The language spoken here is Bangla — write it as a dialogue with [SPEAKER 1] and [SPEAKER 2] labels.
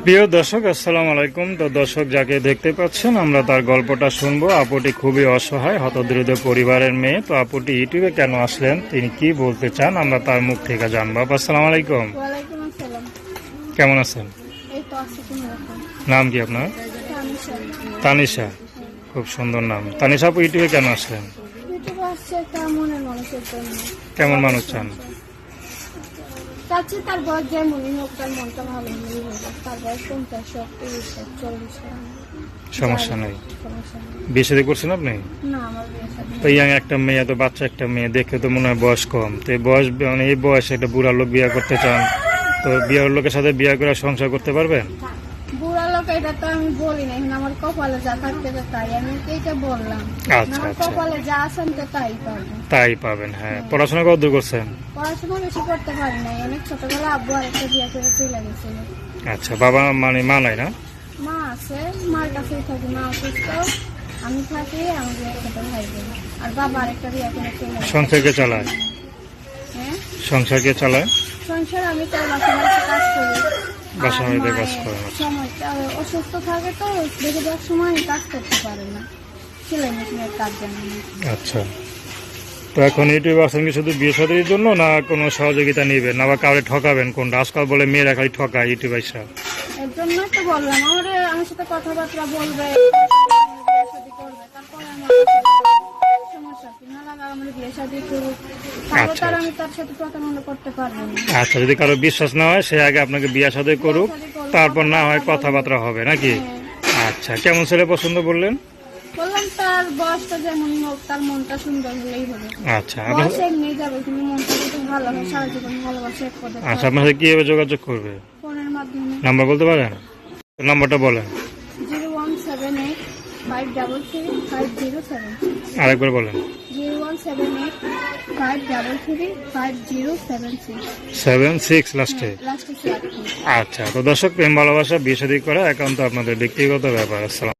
[SPEAKER 1] প্রিয় দর্শক, আসসালামু আলাইকুম। তো দর্শক, যাকে দেখতে পাচ্ছেন আমরা তার গল্পটা শুনবো। আপুটি খুবই অসহায়, হতদরিদ্র পরিবারের মেয়ে। তো আপুটি ইউটিউবে কেন আসলেন, তিনি কি বলতে চান, আমরা তার মুখ থেকে জানবো। আপু, আসসালামু আলাইকুম।
[SPEAKER 2] ওয়ালাইকুম আসসালাম।
[SPEAKER 1] কেমন আছেন?
[SPEAKER 2] এই তো আছি কোনরকম।
[SPEAKER 1] নাম কি আপনার?
[SPEAKER 2] তানিশা।
[SPEAKER 1] তানিশা, খুব সুন্দর নাম। তানিশা আপু, ইউটিউবে কেন আসলেন?
[SPEAKER 2] ইউটিউবে আসছে একটা মনের মানুষের জন্য।
[SPEAKER 1] কেমন মানুষ চান?
[SPEAKER 2] চাচ্ছি তার বয়স যেমনই হোক, তার মনটা ভালো হলেই হবে। তার বয়স 50 হোক, 30 হোক, 40 হোক,
[SPEAKER 1] সমস্যা নেই।
[SPEAKER 2] সমস্যা নেই।
[SPEAKER 1] বিয়ে শাদী করছেন আপনি?
[SPEAKER 2] না, আমার বিয়ে শাদী
[SPEAKER 1] তো ইয়াং একটা মেয়ে, তো বাচ্চা একটা মেয়ে দেখে তো মনে হয় বয়স কম। তো এই বয়স, মানে এই বয়সে একটা বুড়া লোক বিয়ে করতে চান, তো বিয়ের লোকের সাথে বিয়ে করে সংসার করতে পারবেন?
[SPEAKER 2] বুড়া লোক এটা তো আমি বলি না, এখন আমার কপালে যা থাকতে তো তাই আমি এইটা বললাম।
[SPEAKER 1] আচ্ছা
[SPEAKER 2] আমার
[SPEAKER 1] আচ্ছা,
[SPEAKER 2] কপালে যা আছেন তো তাই পাবো।
[SPEAKER 1] তাই পাবেন। হ্যাঁ, পড়াশোনা কত দূর করছেন?
[SPEAKER 2] পড়াশোনা বেশি করতে পারি নাই, অনেক ছোটবেলা আব্বু আরেকটা বিয়ে করে চলে গেছিল।
[SPEAKER 1] আচ্ছা, বাবা মানে মা নাই না?
[SPEAKER 2] মা আছে, মার কাছেই থাকি, মা অসুস্থ, আমি থাকি, আমি ছোট ভাই বোন। আর বাবা আরেকটা বিয়ে করে চলে গেছে।
[SPEAKER 1] সংসারকে চালায়?
[SPEAKER 2] হ্যাঁ,
[SPEAKER 1] সংসারকে চালায়?
[SPEAKER 2] সংসার আমি তো বাসা বাড়িতে কাজ করি।
[SPEAKER 1] বাসা
[SPEAKER 2] আর
[SPEAKER 1] বাড়িতে কাজ
[SPEAKER 2] মায়ের
[SPEAKER 1] করেন? আচ্ছা।
[SPEAKER 2] সময়টা অসুস্থ থাকে তো, বেশিরভাগ সময় কাজ করতে পারে না, সেলাই মেশিনের কাজ জানে না।
[SPEAKER 1] আচ্ছা, তো এখন ইউটিউবে আসেন কি শুধু বিয়ে শাদীর জন্য, না কোনো সহযোগিতা নেবেন, না বা কাউরে ঠকাবেন? কোনটা? আজকাল বলে মেয়েরা খালি ঠকায় ইউটিউব আইসা।
[SPEAKER 2] এর জন্যই তো বললাম, আমার সাথে কথাবার্তা বলবে, বিয়ে শাদী করবে, তারপরে আমার সমস্যা কি না লাগা, আমার বিয়ে শাদী করুক, তাহলে
[SPEAKER 1] আচ্ছা
[SPEAKER 2] তার
[SPEAKER 1] আচ্ছা
[SPEAKER 2] আমি তার সাথে প্রতারণা করতে পারবো না।
[SPEAKER 1] আচ্ছা, যদি কারো বিশ্বাস না হয়, সে আগে আপনাকে বিয়ে শাদী করুক, তারপর না হয় কথাবার্তা হবে নাকি?
[SPEAKER 2] হ্যাঁ,
[SPEAKER 1] আচ্ছা, কেমন ছেলে পছন্দ বললেন?
[SPEAKER 2] বললাম তার বয়সটা যেমনই হোক, তার মনটা সুন্দর হলেই হবে।
[SPEAKER 1] আচ্ছা, আপনার
[SPEAKER 2] বয়স এমনি যাবে, কিন্তু মনটা যদি ভালো হয়, সারা জীবন ভালোবাসা এক পদে
[SPEAKER 1] আচ্ছা, আপনার সাথে কিভাবে যোগাযোগ করবে?
[SPEAKER 2] ফোনের মাধ্যমে।
[SPEAKER 1] নাম্বার বলতে পারেন? তো নাম্বারটা বলেন।
[SPEAKER 2] 01785335076।
[SPEAKER 1] আরেকবার বলেন।
[SPEAKER 2] 01785335076।
[SPEAKER 1] 76 লাস্টে?
[SPEAKER 2] লাস্টে 7।
[SPEAKER 1] আচ্ছা, তো দর্শক, প্রেম ভালোবাসা বিয়ে শাদী করা একান্ত আপনাদের ব্যক্তিগত ব্যাপার। আসসালাম।